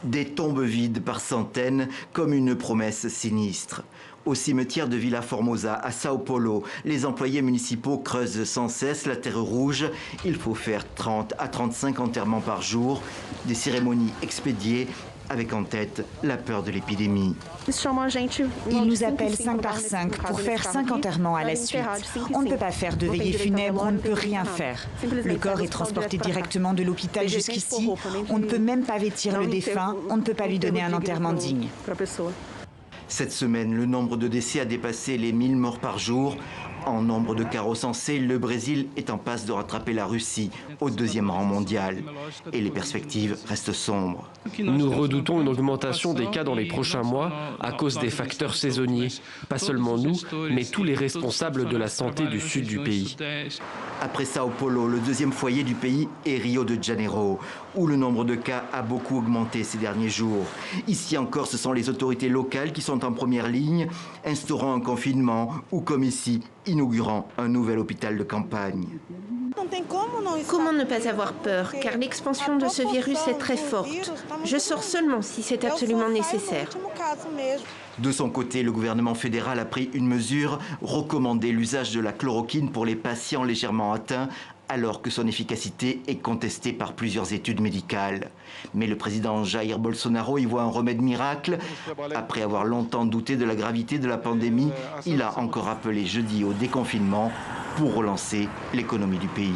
Des tombes vides par centaines, comme une promesse sinistre. Au cimetière de Villa Formosa, à Sao Paulo, les employés municipaux creusent sans cesse la terre rouge. Il faut faire 30 à 35 enterrements par jour, des cérémonies expédiées avec en tête la peur de l'épidémie. Ils nous appellent 5 par 5 pour faire 5 enterrements à la suite. On ne peut pas faire de veillée funèbre, on ne peut rien faire. Le corps est transporté directement de l'hôpital jusqu'ici. On ne peut même pas vêtir le défunt, on ne peut pas lui donner un enterrement digne. Cette semaine, le nombre de décès a dépassé les 1000 morts par jour. En nombre de cas recensés, le Brésil est en passe de rattraper la Russie au 2e rang mondial. Et les perspectives restent sombres. Nous redoutons une augmentation des cas dans les prochains mois à cause des facteurs saisonniers. Pas seulement nous, mais tous les responsables de la santé du sud du pays. Après Sao Paulo, le 2e foyer du pays est Rio de Janeiro, où le nombre de cas a beaucoup augmenté ces derniers jours. Ici encore, ce sont les autorités locales qui sont en première ligne, instaurant un confinement ou, comme ici, inaugurant un nouvel hôpital de campagne. Comment ne pas avoir peur, car l'expansion de ce virus est très forte. Je sors seulement si c'est absolument nécessaire. De son côté, le gouvernement fédéral a pris une mesure, recommander l'usage de la chloroquine pour les patients légèrement atteints, alors que son efficacité est contestée par plusieurs études médicales. Mais le président Jair Bolsonaro y voit un remède miracle. Après avoir longtemps douté de la gravité de la pandémie, il a encore appelé jeudi au déconfinement pour relancer l'économie du pays.